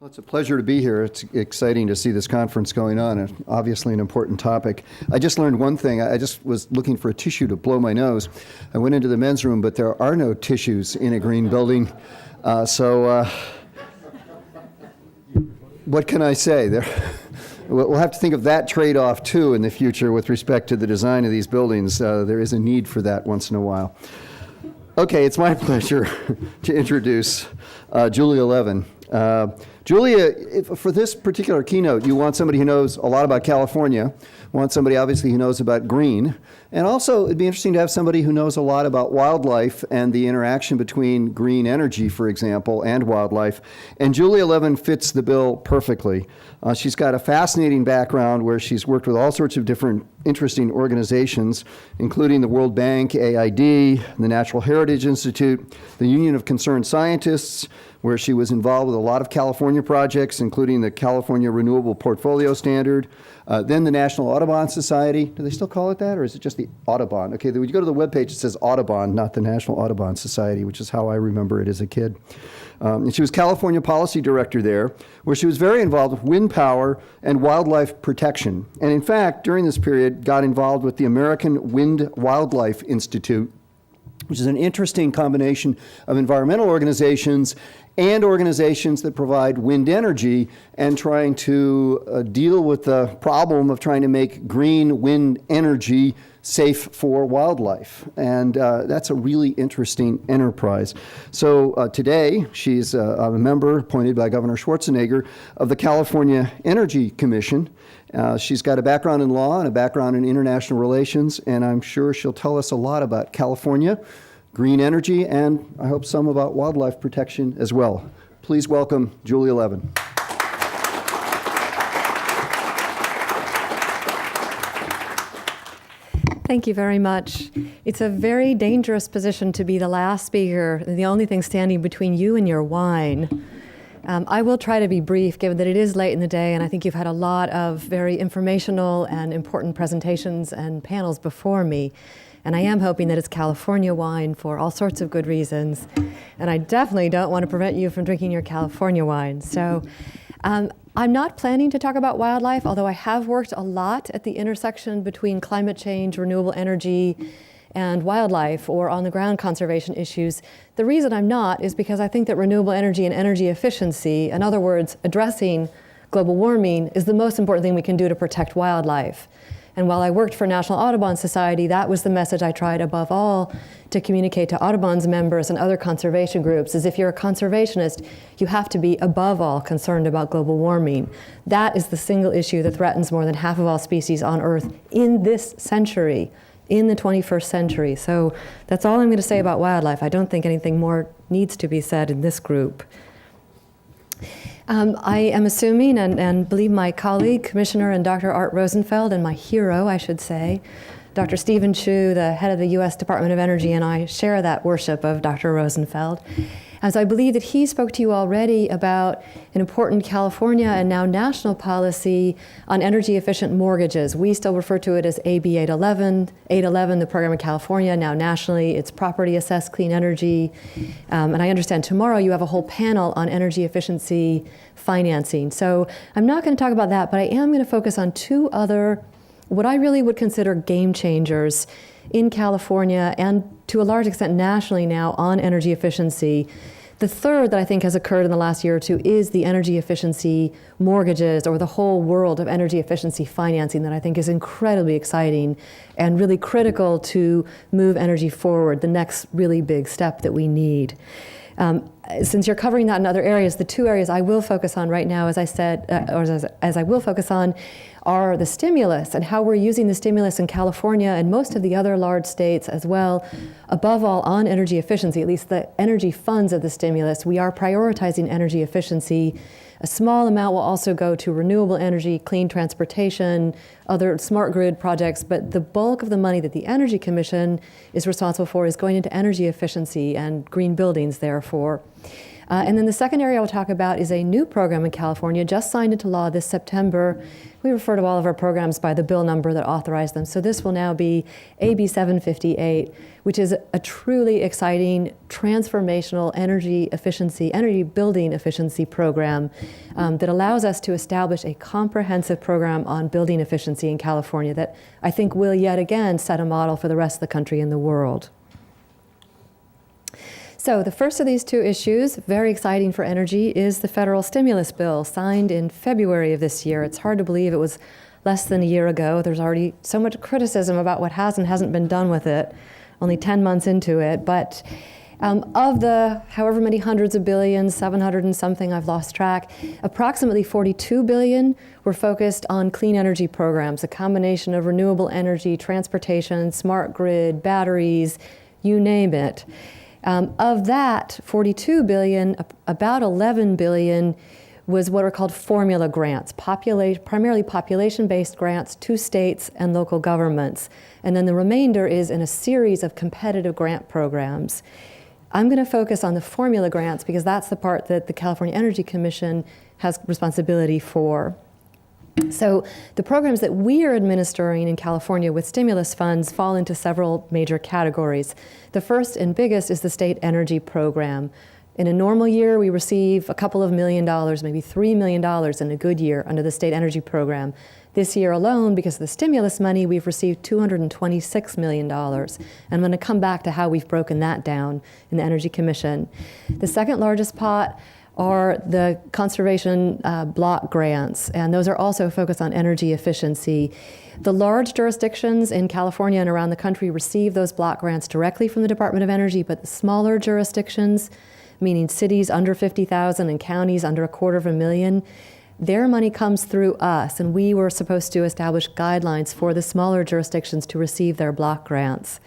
Well, it's a pleasure to be here. It's exciting to see this conference going on, and obviously an important topic. I just learned one thing. I just was looking for a tissue to blow my nose. I went into the men's room, but there are no tissues in a green building. What can I say? We'll have to think of that trade-off, too, in the future with respect to the design of these buildings. There is a need for that once in a while. Okay, it's my pleasure to introduce Julia Levin. Julia, for this particular keynote, you want somebody who knows a lot about California, want somebody obviously who knows about green, and also it'd be interesting to have somebody who knows a lot about wildlife and the interaction between green energy, for example, and wildlife. And Julia Levin fits the bill perfectly. She's got a fascinating background where she's worked with all sorts of different interesting organizations, including the World Bank, AID, the Natural Heritage Institute, the Union of Concerned Scientists, where she was involved with a lot of California projects, including the California Renewable Portfolio Standard, then the National Audubon Society. Do they still call it that, or is it just the Audubon? Okay, when you go to the webpage, it says Audubon, not the National Audubon Society, which is how I remember it as a kid. And she was California Policy Director there, where she was very involved with wind power and wildlife protection. And in fact, during this period, got involved with the American Wind Wildlife Institute, which is an interesting combination of environmental organizations and organizations that provide wind energy, and trying to deal with the problem of trying to make green wind energy safe for wildlife. And that's a really interesting enterprise. So today, she's a member appointed by Governor Schwarzenegger of the California Energy Commission. She's got a background in law and a background in international relations, and I'm sure she'll tell us a lot about California, green energy, and I hope some about wildlife protection as well. Please welcome Julia Levin. Thank you very much. It's a very dangerous position to be the last speaker, the only thing standing between you and your wine. I will try to be brief, given that it is late in the day, and I think you've had a lot of very informational and important presentations and panels before me. And I am hoping that it's California wine for all sorts of good reasons. And I definitely don't want to prevent you from drinking your California wine. So I'm not planning to talk about wildlife, although I have worked a lot at the intersection between climate change, renewable energy, and wildlife, or on-the-ground conservation issues. The reason I'm not is because I think that renewable energy and energy efficiency, in other words, addressing global warming, is the most important thing we can do to protect wildlife. And while I worked for National Audubon Society, that was the message I tried above all to communicate to Audubon's members and other conservation groups, is if you're a conservationist, you have to be above all concerned about global warming. That is the single issue that threatens more than half of all species on Earth in this century, in the 21st century. So that's all I'm going to say about wildlife. I don't think anything more needs to be said in this group. I am assuming and believe my colleague, Commissioner and Dr. Art Rosenfeld, and my hero, I should say, Dr. Stephen Chu, the head of the U.S. Department of Energy, and I share that worship of Dr. Rosenfeld. As I believe that he spoke to you already about an important California and now national policy on energy efficient mortgages. We still refer to it as AB 811, the program in California. Now nationally, it's property assessed clean energy. And I understand tomorrow you have a whole panel on energy efficiency financing. So I'm not going to talk about that, but I am going to focus on two other, what I really would consider game changers in California and to a large extent nationally now on energy efficiency. The third that I think has occurred in the last year or two is the energy efficiency mortgages, or the whole world of energy efficiency financing, that I think is incredibly exciting and really critical to move energy forward, the next really big step that we need. Since you're covering that in other areas, the two areas I will focus on right now, as I said, as I will focus on, are the stimulus and how we're using the stimulus in California and most of the other large states as well. Above all, on energy efficiency, at least the energy funds of the stimulus, we are prioritizing energy efficiency. A small amount will also go to renewable energy, clean transportation, other smart grid projects, but the bulk of the money that the Energy Commission is responsible for is going into energy efficiency and green buildings, therefore. And then the second area I'll talk about is a new program in California, just signed into law this September. We refer to all of our programs by the bill number that authorized them. So this will now be AB 758, which is a truly exciting, transformational energy building efficiency program that allows us to establish a comprehensive program on building efficiency in California that I think will yet again set a model for the rest of the country and the world. So the first of these two issues, very exciting for energy, is the federal stimulus bill signed in February of this year. It's hard to believe it was less than a year ago. There's already so much criticism about what has and hasn't been done with it, only 10 months into it. But of the however many hundreds of billions, 700 and something, I've lost track, approximately 42 billion were focused on clean energy programs, a combination of renewable energy, transportation, smart grid, batteries, you name it. Of that 42 billion, about 11 billion was what are called formula grants, primarily population-based grants to states and local governments. And then the remainder is in a series of competitive grant programs. I'm going to focus on the formula grants because that's the part that the California Energy Commission has responsibility for. So the programs that we are administering in California with stimulus funds fall into several major categories. The first and biggest is the state energy program. In a normal year, we receive a couple of $1 million, maybe $3 million in a good year under the state energy program. This year alone, because of the stimulus money, we've received $226 million. And I'm going to come back to how we've broken that down in the Energy Commission. The second largest pot are the conservation block grants, and those are also focused on energy efficiency. The large jurisdictions in California and around the country receive those block grants directly from the Department of Energy, but the smaller jurisdictions, meaning cities under 50,000 and counties under 250,000, their money comes through us, and we were supposed to establish guidelines for the smaller jurisdictions to receive their block grants.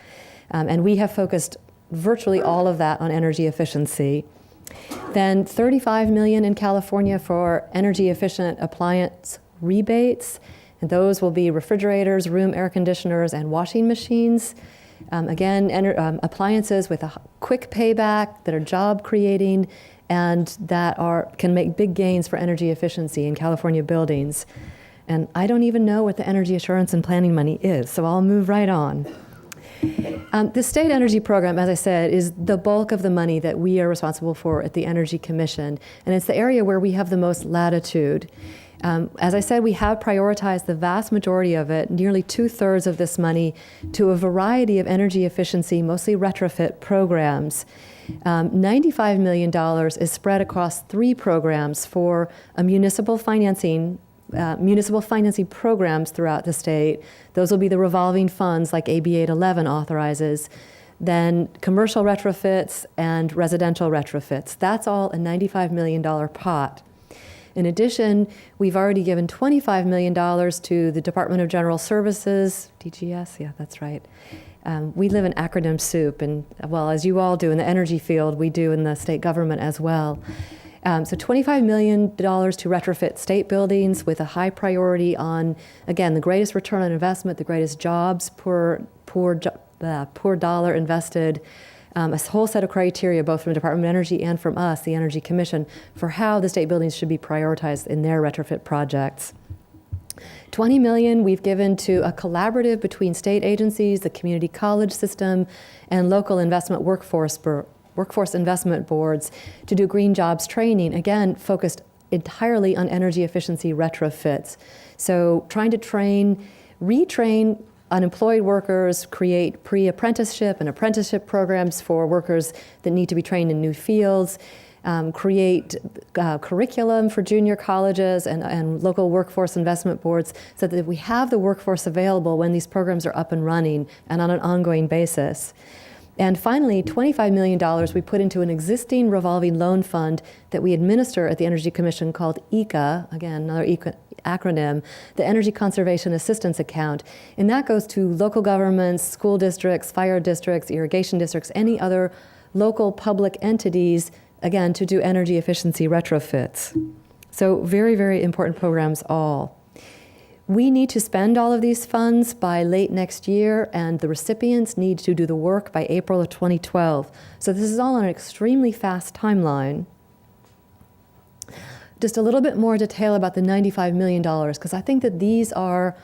And we have focused virtually all of that on energy efficiency. Then $35 million in California for energy efficient appliance rebates, and those will be refrigerators, room air conditioners, and washing machines. Appliances with a quick payback that are job creating and that can make big gains for energy efficiency in California buildings. And I don't even know what the energy assurance and planning money is, so I'll move right on. The state energy program, as I said, is the bulk of the money that we are responsible for at the Energy Commission, and it's the area where we have the most latitude. As I said, we have prioritized the vast majority of it, nearly 2/3 of this money, to a variety of energy efficiency, mostly retrofit programs. $95 million is spread across 3 programs for a municipal financing programs throughout the state. Those will be the revolving funds like AB 811 authorizes, then commercial retrofits and residential retrofits. That's all a $95 million pot. In addition, we've already given $25 million to the Department of General Services, DGS, yeah, that's right. We live in acronym soup, and well, as you all do in the energy field, we do in the state government as well. So $25 million to retrofit state buildings with a high priority on, again, the greatest return on investment, the greatest jobs per dollar invested, a whole set of criteria both from the Department of Energy and from us, the Energy Commission, for how the state buildings should be prioritized in their retrofit projects. $20 million we've given to a collaborative between state agencies, the community college system, and local workforce investment boards to do green jobs training, again, focused entirely on energy efficiency retrofits. So trying to retrain unemployed workers, create pre-apprenticeship and apprenticeship programs for workers that need to be trained in new fields, create curriculum for junior colleges and local workforce investment boards so that we have the workforce available when these programs are up and running and on an ongoing basis. And finally, $25 million we put into an existing revolving loan fund that we administer at the Energy Commission called ECA, again, another acronym, the Energy Conservation Assistance Account. And that goes to local governments, school districts, fire districts, irrigation districts, any other local public entities, again, to do energy efficiency retrofits. So very, very important programs all. We need to spend all of these funds by late next year, and the recipients need to do the work by April of 2012. So this is all on an extremely fast timeline. Just a little bit more detail about the $95 million, because I think that these are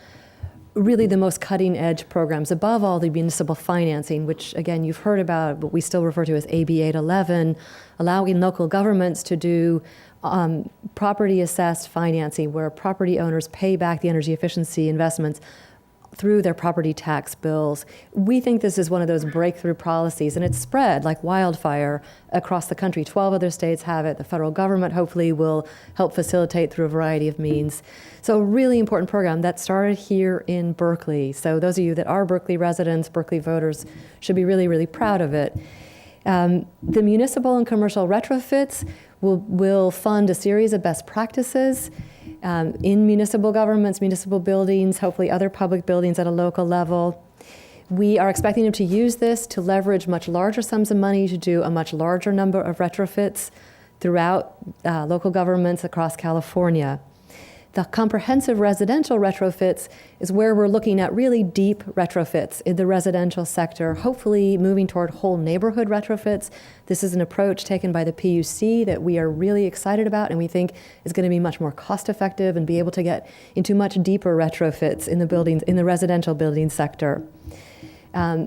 really the most cutting edge programs, above all the municipal financing, which again you've heard about, but we still refer to as AB 811, allowing local governments to do property assessed financing, where property owners pay back the energy efficiency investments through their property tax bills. We think this is one of those breakthrough policies, and it's spread like wildfire across the country. 12 other states have it. The federal government hopefully will help facilitate through a variety of means. So a really important program that started here in Berkeley. So those of you that are Berkeley residents, Berkeley voters, should be really, really proud of it. The municipal and commercial retrofits will fund a series of best practices in municipal governments, municipal buildings, hopefully other public buildings at a local level. We are expecting them to use this to leverage much larger sums of money to do a much larger number of retrofits throughout local governments across California. The comprehensive residential retrofits is where we're looking at really deep retrofits in the residential sector, hopefully moving toward whole neighborhood retrofits. This is an approach taken by the PUC that we are really excited about and we think is going to be much more cost effective and be able to get into much deeper retrofits in the buildings, in the residential building sector.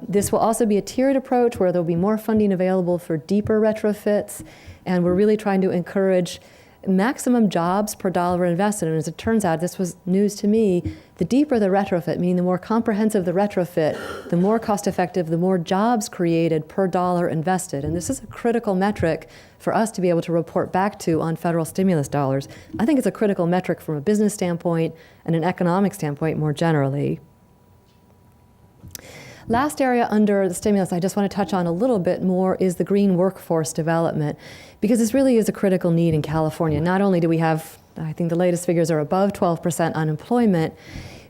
This will also be a tiered approach where there'll be more funding available for deeper retrofits, and we're really trying to encourage maximum jobs per dollar invested. And as it turns out, this was news to me, the deeper the retrofit, meaning the more comprehensive the retrofit, the more cost effective, the more jobs created per dollar invested. And this is a critical metric for us to be able to report back to on federal stimulus dollars. I think it's a critical metric from a business standpoint and an economic standpoint more generally. Last area under the stimulus I just want to touch on a little bit more is the green workforce development, because this really is a critical need in California. Not only do we have, I think the latest figures are above 12% unemployment,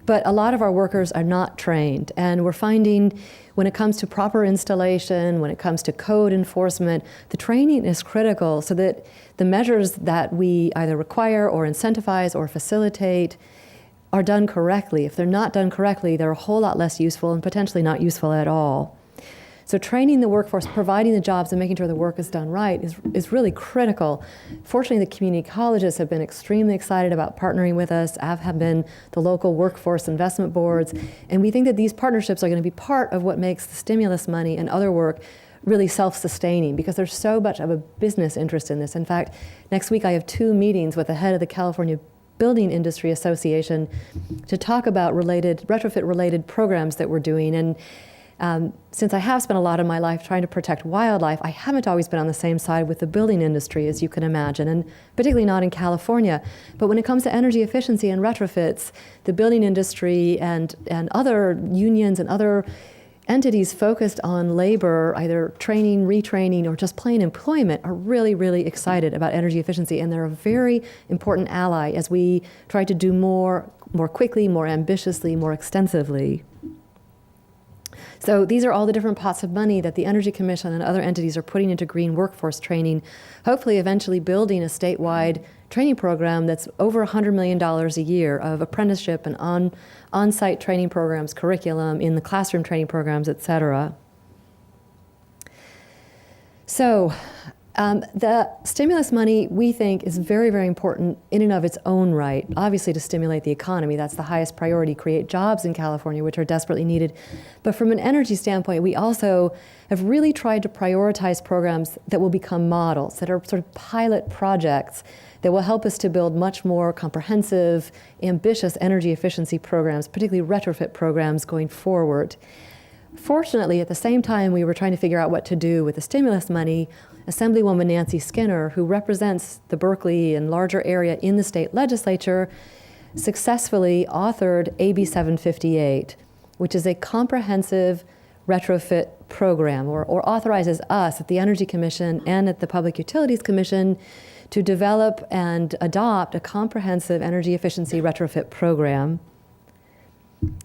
but a lot of our workers are not trained. And we're finding when it comes to proper installation, when it comes to code enforcement, the training is critical so that the measures that we either require or incentivize or facilitate are done correctly. If they're not done correctly, they're a whole lot less useful and potentially not useful at all. So training the workforce, providing the jobs, and making sure the work is done right is really critical. Fortunately, the community colleges have been extremely excited about partnering with us, as have been the local workforce investment boards, and we think that these partnerships are going to be part of what makes the stimulus money and other work really self-sustaining, because there's so much of a business interest in this. In fact, next week I have 2 meetings with the head of the California Building Industry Association to talk about retrofit-related programs that we're doing. And since I have spent a lot of my life trying to protect wildlife, I haven't always been on the same side with the building industry, as you can imagine, and particularly not in California. But when it comes to energy efficiency and retrofits, the building industry and other unions and other entities focused on labor, either training, retraining, or just plain employment, are really, really excited about energy efficiency, and they're a very important ally as we try to do more quickly, more ambitiously, more extensively. So these are all the different pots of money that the Energy Commission and other entities are putting into green workforce training, hopefully eventually building a statewide training program that's over $100 million a year of apprenticeship and on-site training programs, curriculum, in the classroom training programs, et cetera. So the stimulus money, we think, is very, very important in and of its own right, obviously to stimulate the economy. That's the highest priority, create jobs in California, which are desperately needed. But from an energy standpoint, we also have really tried to prioritize programs that will become models, that are sort of pilot projects that will help us to build much more comprehensive, ambitious energy efficiency programs, particularly retrofit programs going forward. Fortunately, at the same time we were trying to figure out what to do with the stimulus money, Assemblywoman Nancy Skinner, who represents the Berkeley and larger area in the state legislature, successfully authored AB 758, which is a comprehensive retrofit program, or authorizes us at the Energy Commission and at the Public Utilities Commission to develop and adopt a comprehensive energy efficiency retrofit program.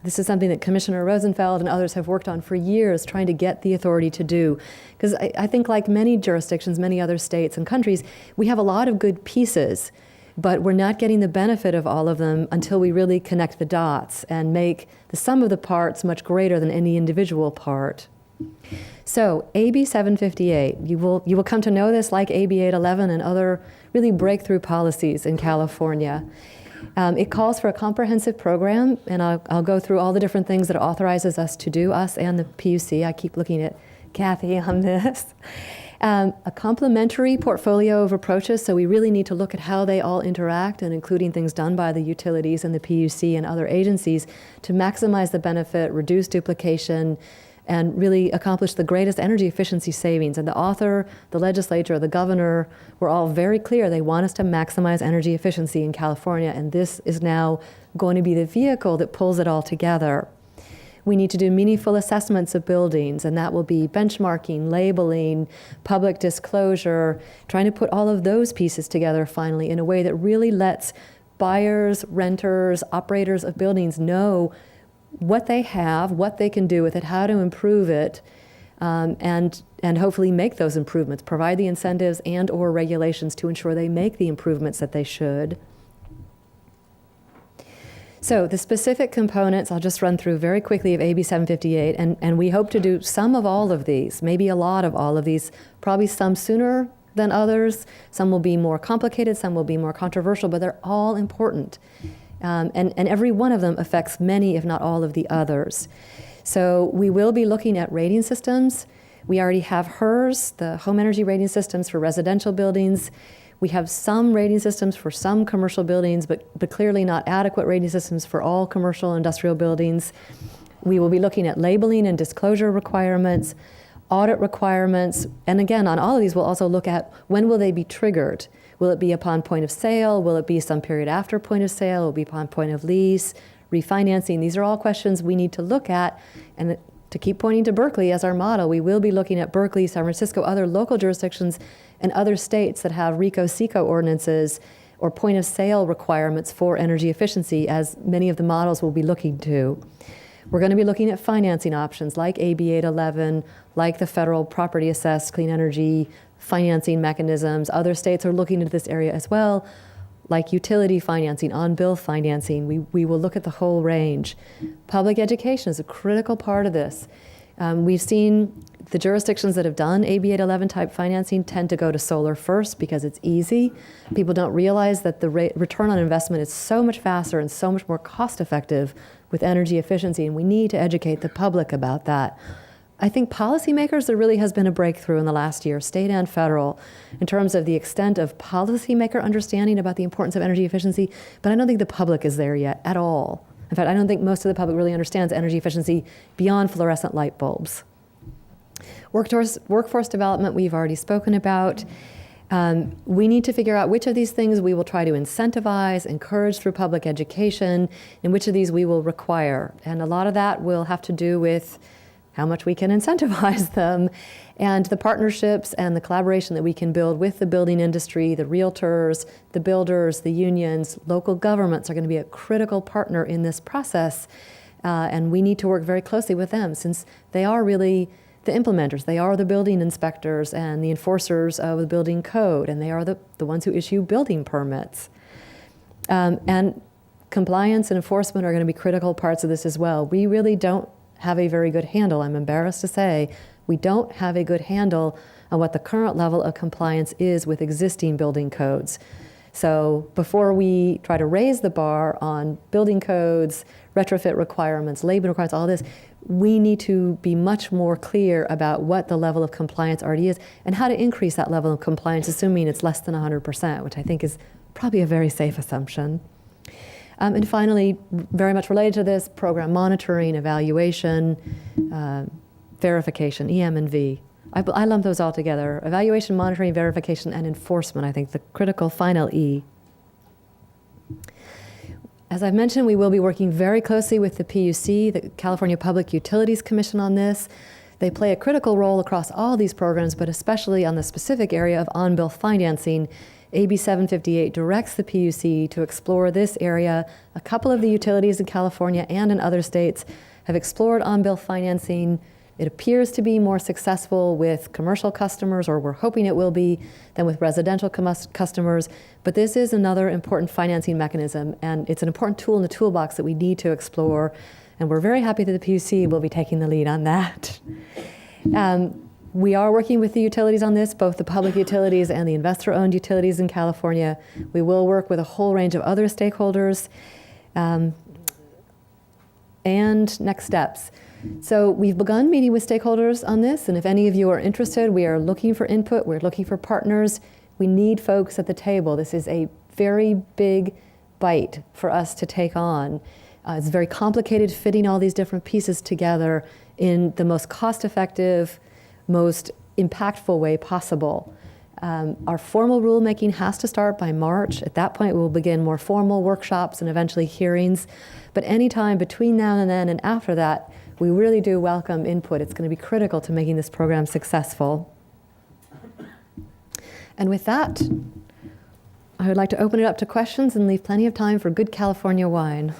This is something that Commissioner Rosenfeld and others have worked on for years, trying to get the authority to do. Because I think, like many jurisdictions, many other states and countries, we have a lot of good pieces, but we're not getting the benefit of all of them until we really connect the dots and make the sum of the parts much greater than any individual part. So AB 758, you will come to know this like AB 811 and other really breakthrough policies in California. It calls for a comprehensive program, and I'll go through all the different things that it authorizes us to do, us and the PUC. I keep looking at Kathy on this. A complementary portfolio of approaches, so we really need to look at how they all interact, and including things done by the utilities and the PUC and other agencies to maximize the benefit, reduce duplication, and really accomplish the greatest energy efficiency savings. And the author, the legislature, the governor were all very clear. They want us to maximize energy efficiency in California, and this is now going to be the vehicle that pulls it all together. We need to do meaningful assessments of buildings, and that will be benchmarking, labeling, public disclosure, trying to put all of those pieces together finally in a way that really lets buyers, renters, operators of buildings know what they have, what they can do with it, how to improve it, and hopefully make those improvements, provide the incentives and or regulations to ensure they make the improvements that they should. So the specific components, I'll just run through very quickly of AB 758, and we hope to do some of all of these, maybe a lot of all of these, probably some sooner than others. Some will be more complicated, some will be more controversial, but they're all important. And every one of them affects many, if not all, of the others. So we will be looking at rating systems. We already have HERS, the home energy rating systems for residential buildings. We have some rating systems for some commercial buildings, but clearly not adequate rating systems for all commercial industrial buildings. We will be looking at labeling and disclosure requirements, audit requirements, and again, on all of these, we'll also look at when will they be triggered. Will it be upon point of sale? Will it be some period after point of sale? Will it be upon point of lease? Refinancing? These are all questions we need to look at, and to keep pointing to Berkeley as our model, we will be looking at Berkeley, San Francisco, other local jurisdictions, and other states that have RICO-SECO ordinances or point of sale requirements for energy efficiency, as many of the models will be looking to. We're going to be looking at financing options like AB 811, like the federal property assessed clean energy financing mechanisms. Other states are looking into this area as well, like utility financing, on-bill financing. We will look at the whole range. Public education is a critical part of this. We've seen the jurisdictions that have done AB 811 type financing tend to go to solar first because it's easy. People don't realize that the return on investment is so much faster and so much more cost effective with energy efficiency, and we need to educate the public about that. I think policymakers, there really has been a breakthrough in the last year, state and federal, in terms of the extent of policymaker understanding about the importance of energy efficiency, but I don't think the public is there yet at all. In fact, I don't think most of the public really understands energy efficiency beyond fluorescent light bulbs. Workforce development, we've already spoken about. We need to figure out which of these things we will try to incentivize, encourage through public education, and which of these we will require. And a lot of that will have to do with how much we can incentivize them, and the partnerships and the collaboration that we can build with the building industry, the realtors, the builders, the unions. Local governments are going to be a critical partner in this process, and we need to work very closely with them since they are really the implementers. They are the building inspectors and the enforcers of the building code, and they are the ones who issue building permits. And compliance and enforcement are going to be critical parts of this as well. We really don't have a very good handle, I'm embarrassed to say, we don't have a good handle on what the current level of compliance is with existing building codes. So before we try to raise the bar on building codes, retrofit requirements, labor requirements, all this, we need to be much more clear about what the level of compliance already is and how to increase that level of compliance, assuming it's less than 100%, which I think is probably a very safe assumption. And finally, very much related to this, program monitoring, evaluation, verification, EM and V. I lump those all together. Evaluation, monitoring, verification, and enforcement, I think the critical final E. As I've mentioned, we will be working very closely with the PUC, the California Public Utilities Commission, on this. They play a critical role across all these programs, but especially on the specific area of on-bill financing. AB 758 directs the PUC to explore this area. A couple of the utilities in California and in other states have explored on-bill financing. It appears to be more successful with commercial customers, or we're hoping it will be, than with residential customers. But this is another important financing mechanism, and it's an important tool in the toolbox that we need to explore. And we're very happy that the PUC will be taking the lead on that. We are working with the utilities on this, both the public utilities and the investor-owned utilities in California. We will work with a whole range of other stakeholders. And next steps. So we've begun meeting with stakeholders on this, and if any of you are interested, we are looking for input, we're looking for partners. We need folks at the table. This is a very big bite for us to take on. It's very complicated fitting all these different pieces together in the most cost-effective, most impactful way possible. Our formal rulemaking has to start by March. At that point, we'll begin more formal workshops and eventually hearings. But anytime between now and then and after that, we really do welcome input. It's going to be critical to making this program successful. And with that, I would like to open it up to questions and leave plenty of time for good California wine.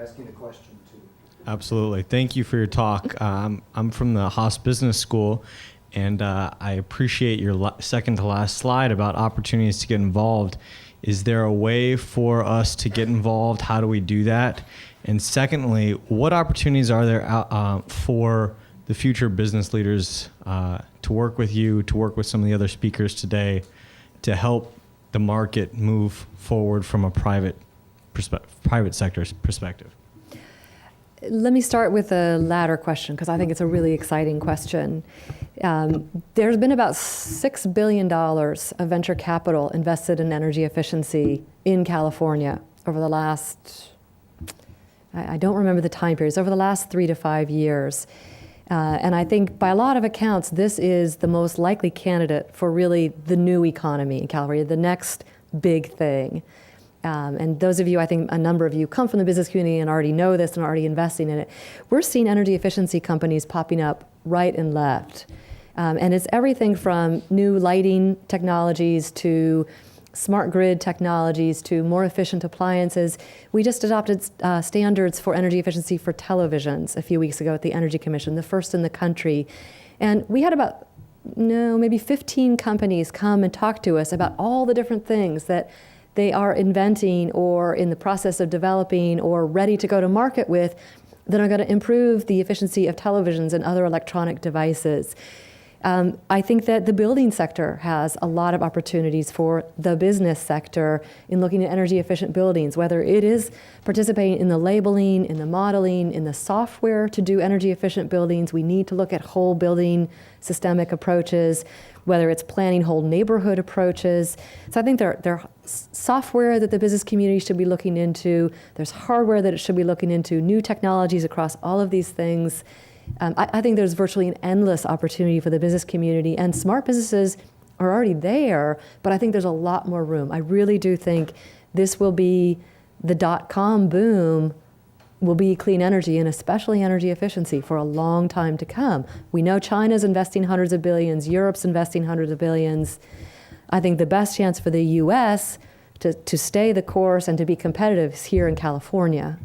Asking a question too. Absolutely. Thank you for your talk. I'm from the Haas Business School, and I appreciate your second to last slide about opportunities to get involved. Is there a way for us to get involved? How do we do that? And secondly, what opportunities are there for the future business leaders to work with you, to work with some of the other speakers today, to help the market move forward from a private sector's perspective? Let me start with the latter question, because I think it's a really exciting question. There's been about $6 billion of venture capital invested in energy efficiency in California over the last, I don't remember the time periods, over the last 3 to 5 years. And I think by a lot of accounts, this is the most likely candidate for really the new economy in California, the next big thing. And those of you, I think a number of you come from the business community and already know this and are already investing in it. We're seeing energy efficiency companies popping up right and left. And it's everything from new lighting technologies to smart grid technologies to more efficient appliances. We just adopted standards for energy efficiency for televisions a few weeks ago at the Energy Commission, the first in the country. And we had about, maybe 15 companies come and talk to us about all the different things that they are inventing or in the process of developing or ready to go to market with that are going to improve the efficiency of televisions and other electronic devices. I think that the building sector has a lot of opportunities for the business sector in looking at energy efficient buildings, whether it is participating in the labeling, in the modeling, in the software to do energy efficient buildings. We need to look at whole building systemic approaches, whether it's planning whole neighborhood approaches. So I think there are software that the business community should be looking into. There's hardware that it should be looking into, new technologies across all of these things. I think there's virtually an endless opportunity for the business community, and smart businesses are already there, but I think there's a lot more room. I really do think this will be the .com boom will be clean energy and especially energy efficiency for a long time to come. We know China's investing hundreds of billions, Europe's investing hundreds of billions. I think the best chance for the US to stay the course and to be competitive is here in California.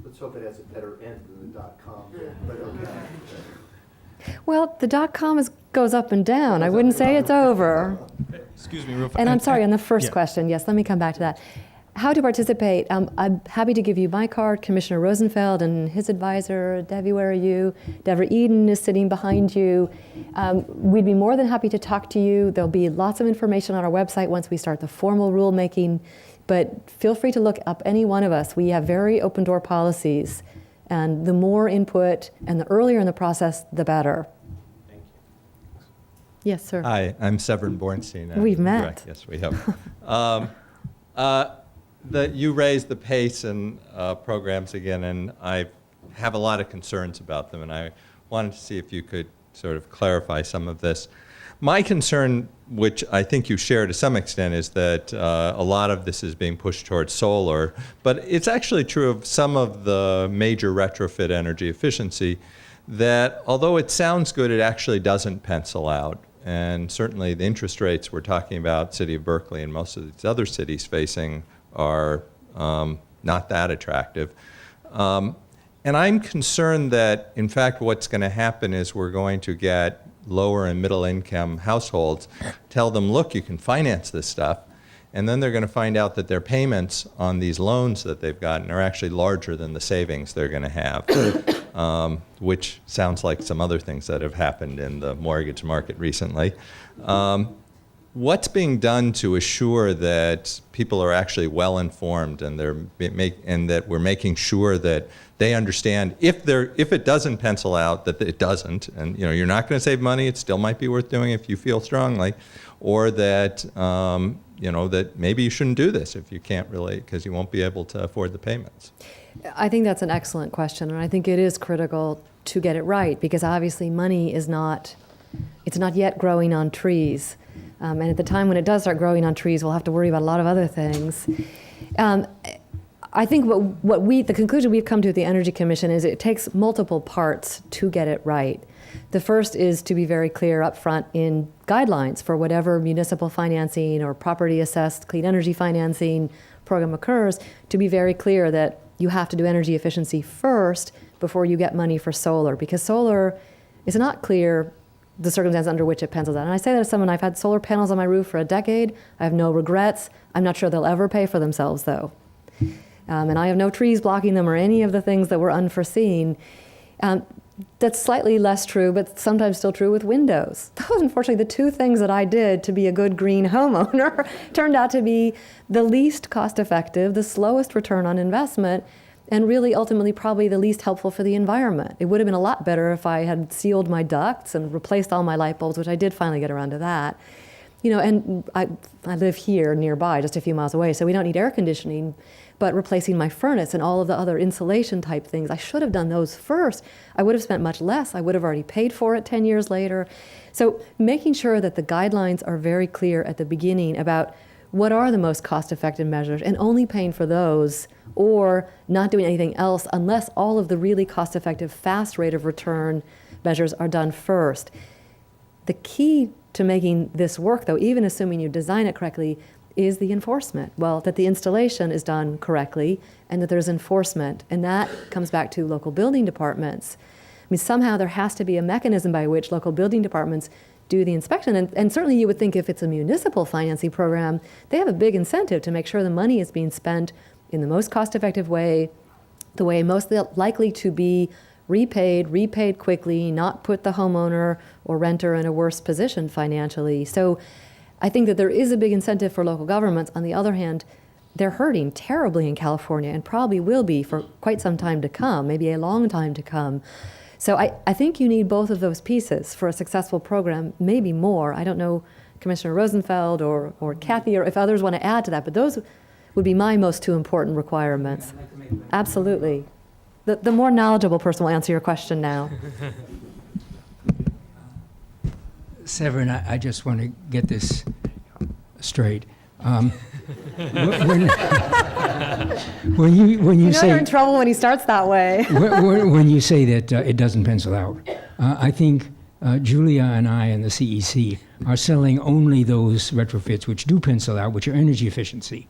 Let's hope it has a better end than the .com. But okay. Well, the .com goes up and down. I wouldn't say it's over. Excuse me, real fast. And I'm sorry, on the first yeah. question, yes, let me come back to that. How to participate? I'm happy to give you my card. Commissioner Rosenfeld and his advisor, Debbie, where are you? Deborah Eden is sitting behind you. We'd be more than happy to talk to you. There'll be lots of information on our website once we start the formal rulemaking, but feel free to look up any one of us. We have very open door policies, and the more input and the earlier in the process, the better. Thank you. Yes, sir. Hi, I'm Severin Bornstein. We've met. Direct. Yes, we have. You raised the PACE and programs again, and I have a lot of concerns about them, and I wanted to see if you could sort of clarify some of this. My concern, which I think you share to some extent, is that a lot of this is being pushed towards solar, but it's actually true of some of the major retrofit energy efficiency that although it sounds good, it actually doesn't pencil out. And certainly the interest rates we're talking about, City of Berkeley and most of these other cities facing are not that attractive. And I'm concerned that, in fact, what's going to happen is we're going to get lower and middle income households, tell them, look, you can finance this stuff. And then they're going to find out that their payments on these loans that they've gotten are actually larger than the savings they're going to have, which sounds like some other things that have happened in the mortgage market recently. What's being done to assure that people are actually well informed and and that we're making sure that they understand if it doesn't pencil out, that it doesn't, and you're not going to save money, it still might be worth doing if you feel strongly, or that that maybe you shouldn't do this if you can't relate because you won't be able to afford the payments. I think that's an excellent question, and I think it is critical to get it right, because obviously money is not yet growing on trees. And at the time when it does start growing on trees, we'll have to worry about a lot of other things. I think the conclusion we've come to at the Energy Commission is it takes multiple parts to get it right. The first is to be very clear up front in guidelines for whatever municipal financing or property assessed clean energy financing program occurs, to be very clear that you have to do energy efficiency first before you get money for solar, because solar is not clear the circumstance under which it pencils out. And I say that as someone, I've had solar panels on my roof for a decade. I have no regrets. I'm not sure they'll ever pay for themselves, though. And I have no trees blocking them or any of the things that were unforeseen. That's slightly less true, but sometimes still true with windows. Those, unfortunately, the two things that I did to be a good green homeowner turned out to be the least cost-effective, the slowest return on investment, and really ultimately probably the least helpful for the environment. It would have been a lot better if I had sealed my ducts and replaced all my light bulbs, which I did finally get around to that. And I live here nearby, just a few miles away, so we don't need air conditioning, but replacing my furnace and all of the other insulation type things, I should have done those first. I would have spent much less. I would have already paid for it 10 years later. So making sure that the guidelines are very clear at the beginning about what are the most cost-effective measures, and only paying for those, or not doing anything else unless all of the really cost-effective, fast rate of return measures are done first. The key to making this work, though, even assuming you design it correctly, is the enforcement. Well, that the installation is done correctly and that there's enforcement. And that comes back to local building departments. I mean, somehow there has to be a mechanism by which local building departments do the inspection. And certainly you would think if it's a municipal financing program, they have a big incentive to make sure the money is being spent in the most cost-effective way, the way most likely to be repaid quickly, not put the homeowner or renter in a worse position financially. So I think that there is a big incentive for local governments. On the other hand, they're hurting terribly in California and probably will be for quite some time to come, maybe a long time to come. So I think you need both of those pieces for a successful program, maybe more. I don't know, Commissioner Rosenfeld or Kathy, or if others want to add to that, but those would be my most two important requirements. Absolutely. The more knowledgeable person will answer your question now. Severin, I just want to get this straight. When you say you're in trouble when he starts that way. when you say that it doesn't pencil out, I think Julia and I and the CEC are selling only those retrofits which do pencil out, which are energy efficiency.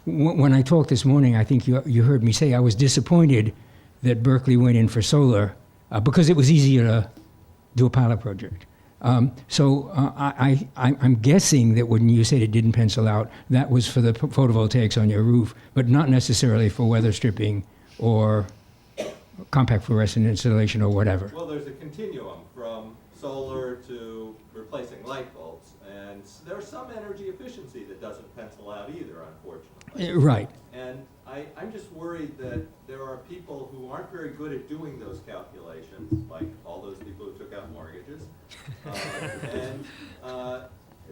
When I talked this morning, I think you heard me say I was disappointed that Berkeley went in for solar because it was easier to do a pilot project. So I'm guessing that when you said it didn't pencil out, that was for the photovoltaics on your roof, but not necessarily for weather stripping or compact fluorescent installation or whatever. Well, there's a continuum from solar to replacing light bulbs, and there's some energy efficiency that doesn't pencil out either, unfortunately. Right. And I'm just worried that there are people who aren't very good at doing those calculations, like all those people who took out mortgages, and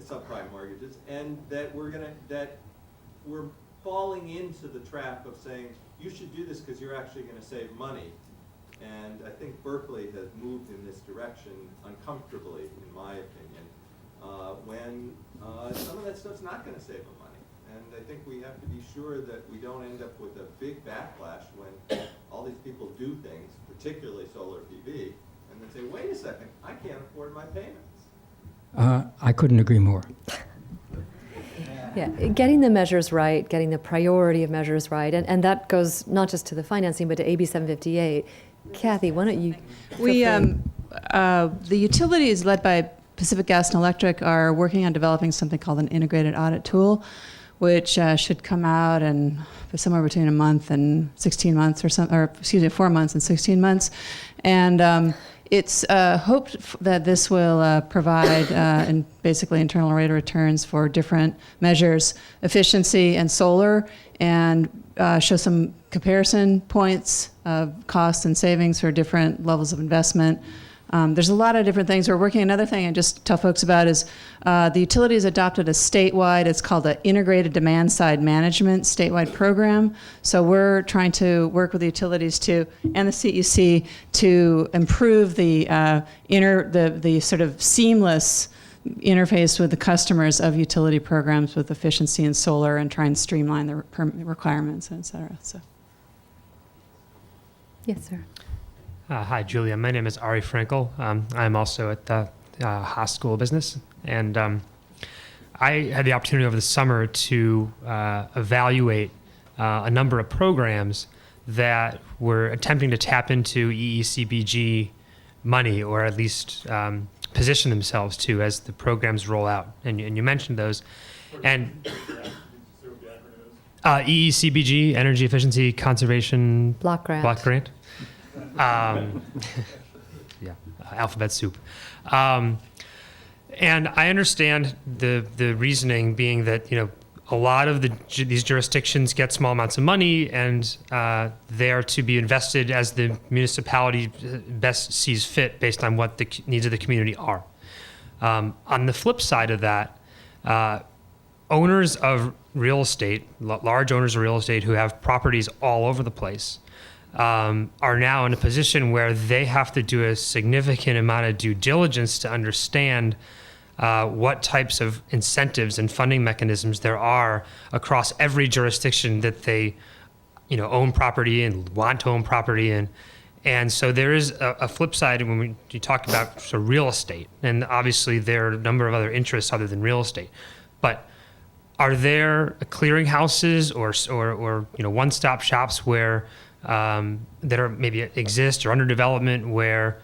subprime mortgages, and that we're falling into the trap of saying you should do this because you're actually going to save money. And I think Berkeley has moved in this direction uncomfortably, in my opinion, when some of that stuff's not going to save them money. And I think we have to be sure that we don't end up with a big backlash when all these people do things, particularly solar PV, and then say, wait a second, I can't afford my payments. I couldn't agree more. Yeah, getting the measures right, getting the priority of measures right, and that goes not just to the financing, but to AB 758. Kathy, why don't you? the utilities led by Pacific Gas and Electric are working on developing something called an integrated audit tool, which should come out in somewhere between a month and 16 months or 4 months and 16 months. And it's hoped that this will provide basically internal rate of returns for different measures, efficiency and solar, and show some comparison points of costs and savings for different levels of investment. There's a lot of different things we're working. Another thing I just tell folks about is the utilities adopted a statewide, it's called an integrated demand side management statewide program. So we're trying to work with the utilities and the CEC to improve the sort of seamless interface with the customers of utility programs with efficiency and solar, and try and streamline the requirements, et cetera. So. Yes, sir. Hi, Julia. My name is Ari Frankel. I'm also at the Haas School of Business, and I had the opportunity over the summer to evaluate a number of programs that were attempting to tap into EECBG money, or at least position themselves to as the programs roll out. And you mentioned those. And EECBG, Energy Efficiency Conservation Block grant. Yeah, alphabet soup. And I understand the reasoning being that, a lot of these jurisdictions get small amounts of money, and they are to be invested as the municipality best sees fit based on what the needs of the community are. On the flip side of that, owners of real estate, large owners of real estate who have properties all over the place, are now in a position where they have to do a significant amount of due diligence to understand what types of incentives and funding mechanisms there are across every jurisdiction that they, own property and want to own property in. And so there is a flip side when you talked about sort of real estate, and obviously there are a number of other interests other than real estate. But are there clearinghouses or one-stop shops where that are maybe exist or under development where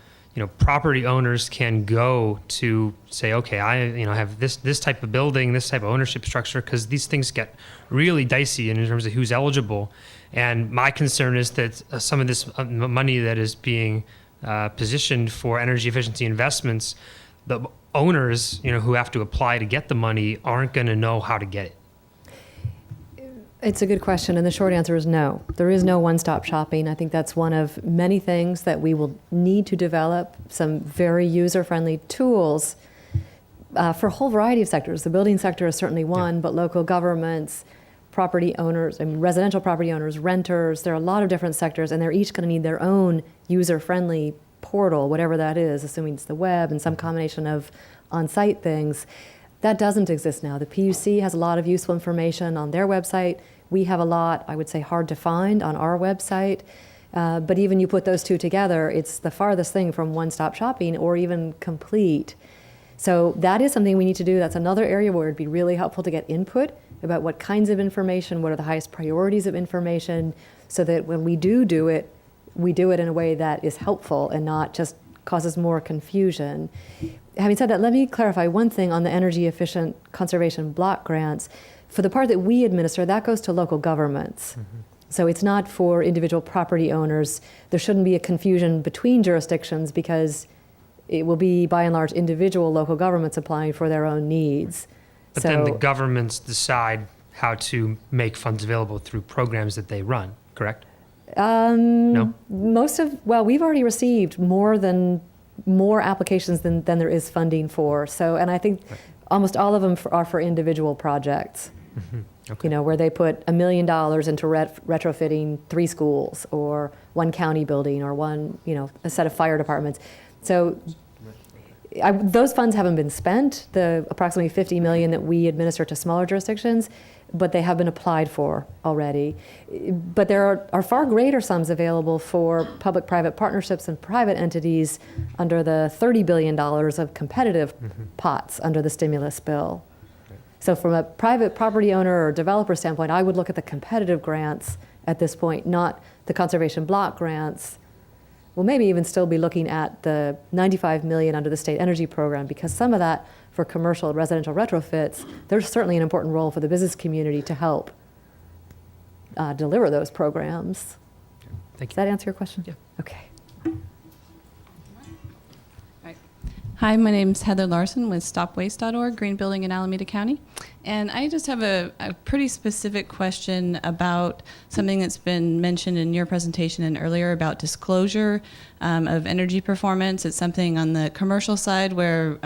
property owners can go to say, okay, I have this type of building, this type of ownership structure, because these things get really dicey in terms of who's eligible. And my concern is that some of this money that is being positioned for energy efficiency investments, the owners who have to apply to get the money aren't going to know how to get it. It's a good question, and the short answer is no. There is no one-stop shopping. I think that's one of many things that we will need to develop, some very user-friendly tools for a whole variety of sectors. The building sector is certainly one, but local governments, property owners, residential property owners, renters, there are a lot of different sectors, and they're each going to need their own user-friendly portal, whatever that is, assuming it's the web and some combination of on-site things. That doesn't exist now. The PUC has a lot of useful information on their website. We have a lot, I would say, hard to find on our website. But even you put those two together, it's the farthest thing from one-stop shopping or even complete. So that is something we need to do. That's another area where it'd be really helpful to get input about what kinds of information, what are the highest priorities of information, so that when we do it, we do it in a way that is helpful and not just causes more confusion. Having said that, let me clarify one thing on the energy efficient conservation block grants. For the part that we administer, that goes to local governments. Mm-hmm. So it's not for individual property owners. There shouldn't be a confusion between jurisdictions because it will be, by and large, individual local governments applying for their own needs. But then the governments decide how to make funds available through programs that they run, correct? No? We've already received more applications than there is funding for. So, and I think almost all of them are for individual projects. Mm-hmm. Okay. Where they put $1 million into retrofitting 3 schools or 1 county building or a set of fire departments. So those funds haven't been spent, the approximately $50 million that we administer to smaller jurisdictions, but they have been applied for already. But there are far greater sums available for public-private partnerships and private entities under the $30 billion of competitive pots under the stimulus bill. Right. So from a private property owner or developer standpoint, I would look at the competitive grants at this point, not the conservation block grants, we'll maybe even still be looking at the $95 million under the state energy program, because some of that for commercial and residential retrofits, there's certainly an important role for the business community to help deliver those programs. Thank Does you. that answer your question? Yeah. Okay. Hi, my name's Heather Larson with StopWaste.org, Green Building in Alameda County. And I just have a pretty specific question about something that's been mentioned in your presentation and earlier about disclosure of energy performance. It's something on the commercial side where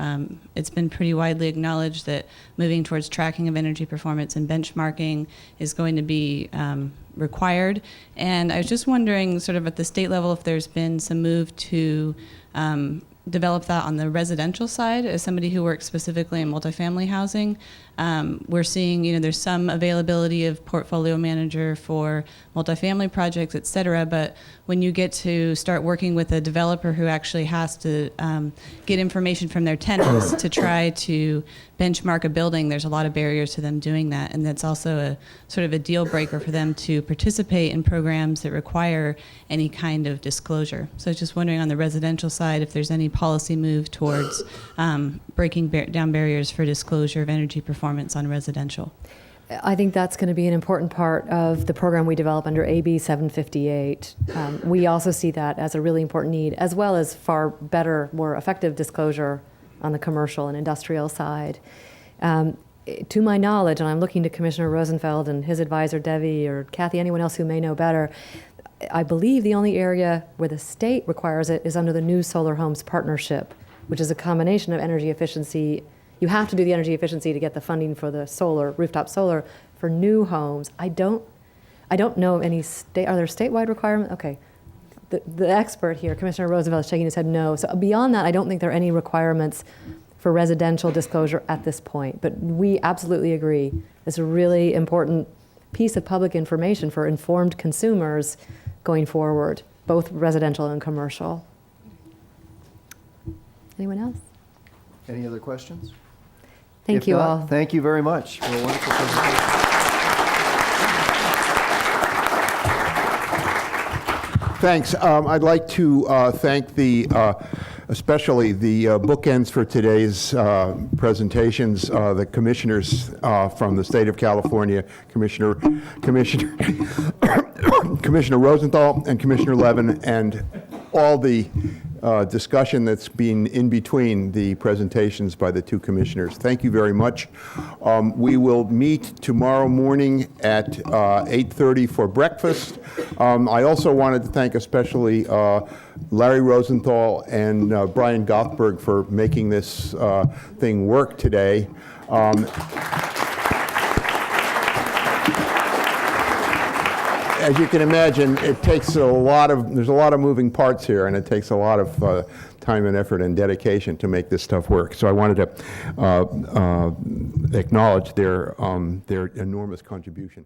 it's been pretty widely acknowledged that moving towards tracking of energy performance and benchmarking is going to be required. And I was just wondering, sort of at the state level, if there's been some move to develop that on the residential side. As somebody who works specifically in multifamily housing, we're seeing, there's some availability of portfolio manager for multifamily projects, et cetera, but when you get to start working with a developer who actually has to get information from their tenants to try to benchmark a building, there's a lot of barriers to them doing that, and that's also a sort of a deal breaker for them to participate in programs that require any kind of disclosure. So I was just wondering on the residential side if there's any policy move towards breaking down barriers for disclosure of energy performance on residential. I think that's going to be an important part of the program we develop under AB 758. We also see that as a really important need, as well as far better, more effective disclosure on the commercial and industrial side. To my knowledge, and I'm looking to Commissioner Rosenfeld and his advisor Devi or Kathy, anyone else who may know better, I believe the only area where the state requires it is under the New Solar Homes Partnership, which is a combination of energy efficiency. You have to do the energy efficiency to get the funding for the solar, rooftop solar, for new homes. I don't know any state, are there statewide requirements? Okay. The expert here, Commissioner Rosenfeld, is shaking his head no. So beyond that, I don't think there are any requirements for residential disclosure at this point. But we absolutely agree. It's a really important piece of public information for informed consumers going forward, both residential and commercial. Anyone else? Any other questions? Thank If you not, all. Thank you very much for a wonderful presentation. Thanks. I'd like to thank especially the bookends for today's presentations, the commissioners from the state of California, Commissioner Rosenthal and Commissioner Levin, and all the discussion that's been in between the presentations by the two commissioners. Thank you very much. We will meet tomorrow morning at 8:30 for breakfast. I also wanted to thank especially Larry Rosenthal and Brian Gothberg for making this thing work today. As you can imagine, there's a lot of moving parts here, and it takes a lot of time and effort and dedication to make this stuff work. So I wanted to acknowledge their enormous contribution.